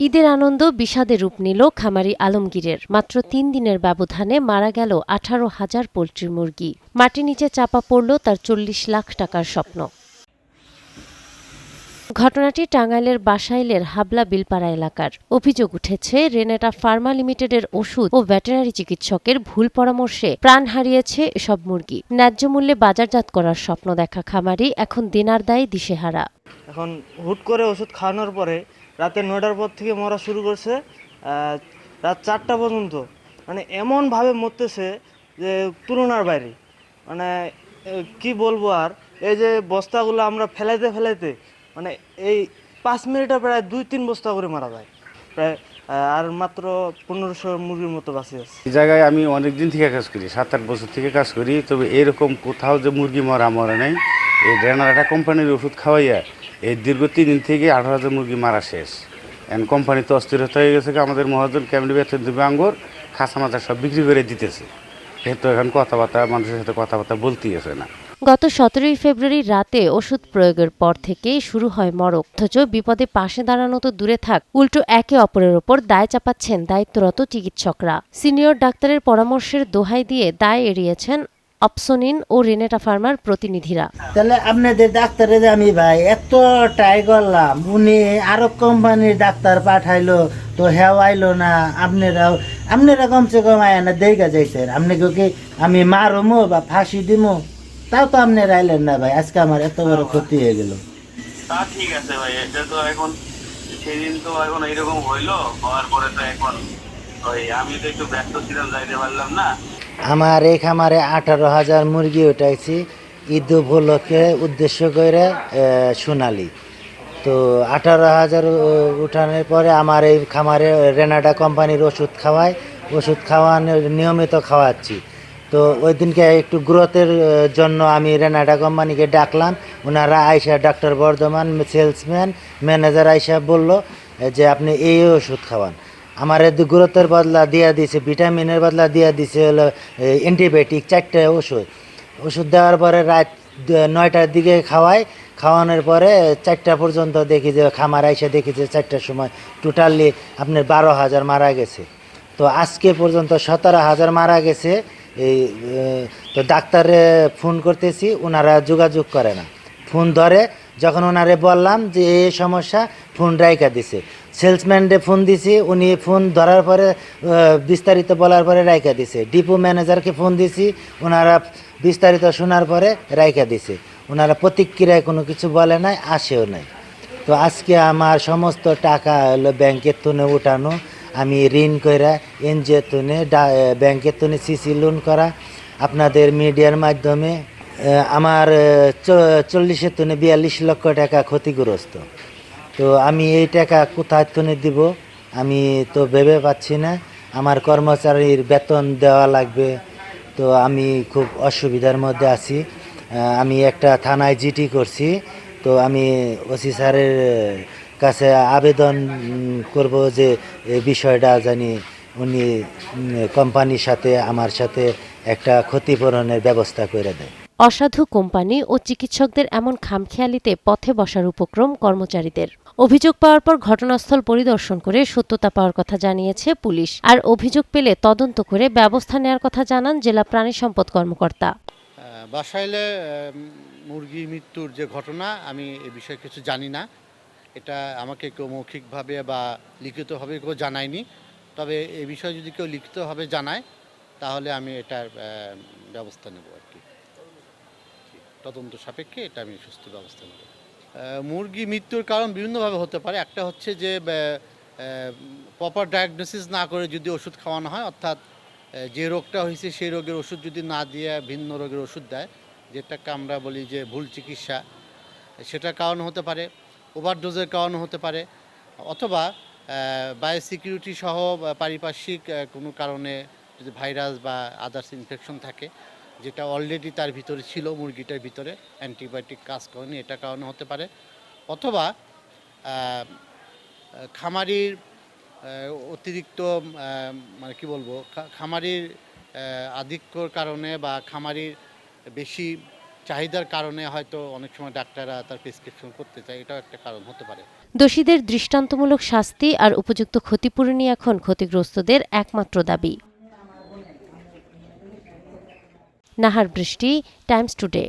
ঈদের আনন্দ বিষাদে রূপ নিল খামারি আলমগীরের। মাত্র ৩ দিনের ব্যবধানে মারা গেল ১৮,০০০ পোল্ট্রি মুরগি। মাটির নিচে চাপা পড়ল তার ৪০ লাখ টাকার স্বপ্ন। ঘটনাটি টাঙ্গাইলের বাসাইলের হাবলা বিলপাড়া এলাকার। অভিযোগ উঠেছে রেনেটা ফার্মা লিমিটেডের ওষুধ ও ভেটেরিনারি চিকিৎসকের ভুল পরামর্শে প্রাণ হারিয়েছে এসব মুরগি। ন্যায্য মূল্যে বাজারজাত করার স্বপ্ন দেখা খামারি এখন দিনার দায়ে দিশেহারা। এখন হুট করে ওষুধ খাওয়ানোর পরে রাতে ৯টার পর থেকে মরা শুরু করছে, রাত ৪টা পর্যন্ত। মানে এমনভাবে মরতেছে যে তুলনার বাইরে। মানে কি বলবো আর, এই যে বস্তাগুলো আমরা ফেলাইতে ফেলাইতে মানে এই 5 মিনিটে প্রায় 2-3 বস্তা করে মারা যায় প্রায়। আর মাত্র 1500 মুরগির মতো বাঁচে আছে। এই জায়গায় আমি অনেক দিন থেকে কাজ করি, 7-8 বছর থেকে কাজ করি। তবে এরকম কোথাও যে মুরগি মরে নেই। এই রেনাটা কোম্পানির ওষুধ খাওয়াইয়া এই দীর্ঘ 3 দিন থেকে 18,000 মুরগি মারা শেষ। এখন কোম্পানি তো অস্থিরতা হয়ে গেছে, আমাদের মহাজন কেমনি বেতন দেবে আঙ্গুর খাসা মাথা সব বিক্রি করে দিতেছে। তো এখন কথাবার্তা মানুষের সাথে কথাবার্তা বলতেই আছে না। গত 17 ফেব্রুয়ারি রাতে ওষুধ প্রয়োগের পর থেকেই শুরু হয় মরক। অথচ বিপদে পাশে দাঁড়ানো তো দূরে থাক, উল্টো একে অপরের ওপর দায় চাপাচ্ছেন দায়িত্বরত চিকিৎসকরা। সিনিয়র ডাক্তারের পরামর্শের দোহাই দিয়ে দায় এড়িয়েছেন অপসোনিন ও রেনেটা ফার্মার প্রতিনিধিরা। তাহলে আপনাদের ডাক্তারে যে আমি ভাই এত ট্রাই করলাম, উনি আরো কোম্পানির ডাক্তার পাঠাইলো তো হেও আইলো না। আপনারা কমসে কম আয় না দেখা যাইতেন। আপনাকে কি আমি মারমো বা ফাঁসি দিমো, তাও তো আপনারা আইলেন না ভাই। আজকে আমার এত বড় ক্ষতি হয়ে গেল। তা ঠিক আছে ভাই, এটা তো এখন সেদিন তো এখন এইরকম হইলো, হওয়ার পরে তো এখন আমি তো একটু ব্যস্ত ছিলাম, যাইতে পারলাম না। আমার এই খামারে 18,000 মুরগি উঠাইছি ঈদ উপলক্ষে উদ্দেশ্য করে সোনালি। তো 18,000 উঠানোর পরে আমার এই খামারে রেনাডা কোম্পানির ওষুধ খাওয়ানোর নিয়মিত খাওয়াচ্ছি। তো ওই দিনকে একটু গ্রোথের জন্য আমি রেনাডা কোম্পানিকে ডাকলাম। ওনারা আইসা, ডক্টর বর্ধমান সেলসম্যান ম্যানেজার আইসা বলল যে আপনি এই ওষুধ খাওয়ান। আমার গ্রোথের বদলা দিয়া দিছে, ভিটামিনের বদলা দিয়া দিছে হলো অ্যান্টিবায়োটিক 4টা ওষুধ দেওয়ার পরে রাত 9টার দিকে খাওয়ানোর পরে 4টা পর্যন্ত দেখি যে খামার আইসা দেখি যে 4টার সময় টোটালি আপনার 12,000 মারা গেছে। তো আজকে পর্যন্ত 17,000 মারা গেছে। এই তো ডাক্তারে ফোন করতেছি, ওনারা যোগাযোগ করে না। ফোন ধরে যখন ওনারে বললাম যে এই সমস্যা, ফোন রাইকা দিছে। সেলসম্যানরে ফোন দিছি, উনি ফোন ধরার পরে বিস্তারিত বলার পরে রাইকা দিছে। ডিপো ম্যানেজারকে ফোন দিছি, ওনারা বিস্তারিত শোনার পরে রাইকা দিছে। ওনারা প্রতিক্রিয়ায় কোনো কিছু বলে নাই, আসেও নাই। তো আজকে আমার সমস্ত টাকা হলো ব্যাংকের তুনে উঠানো। আমি ঋণ কইরা এনজিও তুনে ব্যাংকের তুনে সিসি লোন করা, আপনাদের মিডিয়ার মাধ্যমে আমার 40-এর তুনে 42 লক্ষ টাকা ক্ষতিগ্রস্ত। তো আমি এই টাকা কোথায় তুলে দিব আমি তো ভেবে পাচ্ছি না। আমার কর্মচারীর বেতন দেওয়া লাগবে। তো আমি খুব অসুবিধার মধ্যে আছি। আমি একটা থানায় জিডি করছি। তো আমি ওসি স্যারের কাছে আবেদন করব যে এই বিষয়টা জানি উনি কোম্পানির সাথে আমার সাথে একটা ক্ষতিপূরণের ব্যবস্থা করে দেয়। অসাধু কোম্পানি ও চিকিৎসকদের এমন খামখেয়ালিতে পথে বসার উপক্রম কর্মচারীদের। অভিযোগ পাওয়ার পর ঘটনাস্থল পরিদর্শন করে সত্যতা পাওয়ার কথা জানিয়েছে পুলিশ। আর অভিযোগ পেলে তদন্ত করে ব্যবস্থা নেওয়ার কথা জানান জেলা প্রাণী সম্পদ কর্মকর্তা। বাসাইলে মুরগি মৃত্যুর যে ঘটনা, আমি এ বিষয়ে কিছু জানি না। এটা আমাকে কেউ মৌখিকভাবে বা লিখিতভাবে কেউ জানায়নি। তবে এ বিষয়ে যদি কেউ লিখিতভাবে জানায় তাহলে আমি এটার ব্যবস্থা নেব আর কি। তদন্ত সাপেক্ষে এটা আমি সুস্থ ব্যবস্থা নেব। মুরগি মৃত্যুর কারণ বিভিন্নভাবে হতে পারে। একটা হচ্ছে যে প্রপার ডায়াগনোসিস না করে যদি ওষুধ খাওয়ানো হয়, অর্থাৎ যে রোগটা হয়েছে সেই রোগের ওষুধ যদি না দিয়ে ভিন্ন রোগের ওষুধ দেয়, যেটাকে আমরা বলি যে ভুল চিকিৎসা, সেটার কারণ হতে পারে। ওভারডোজের কারণ হতে পারে, অথবা বায়োসিকিউরিটি সহ পারিপার্শ্বিক কোনো কারণে যদি ভাইরাস বা আদার্স ইনফেকশন থাকে, যেটা অলরেডি তার ভিতরে ছিল, মুরগিটার ভিতরে অ্যান্টিবায়োটিক কাজ করেনি, এটা কারণে হতে পারে। অথবা খামারির অতিরিক্ত মানে কি বলবো, খামারির আধিক্যর কারণে বা খামারির বেশি চাহিদার কারণে হয়তো অনেক সময় ডাক্তাররা তার প্রেসক্রিপশন করতে চায়, এটাও একটা কারণ হতে পারে। দোষীদের দৃষ্টান্তমূলক শাস্তি আর উপযুক্ত ক্ষতিপূরণই এখন ক্ষতিগ্রস্তদের একমাত্র দাবি। নাহার বৃষ্টি, টাইমস টুডে।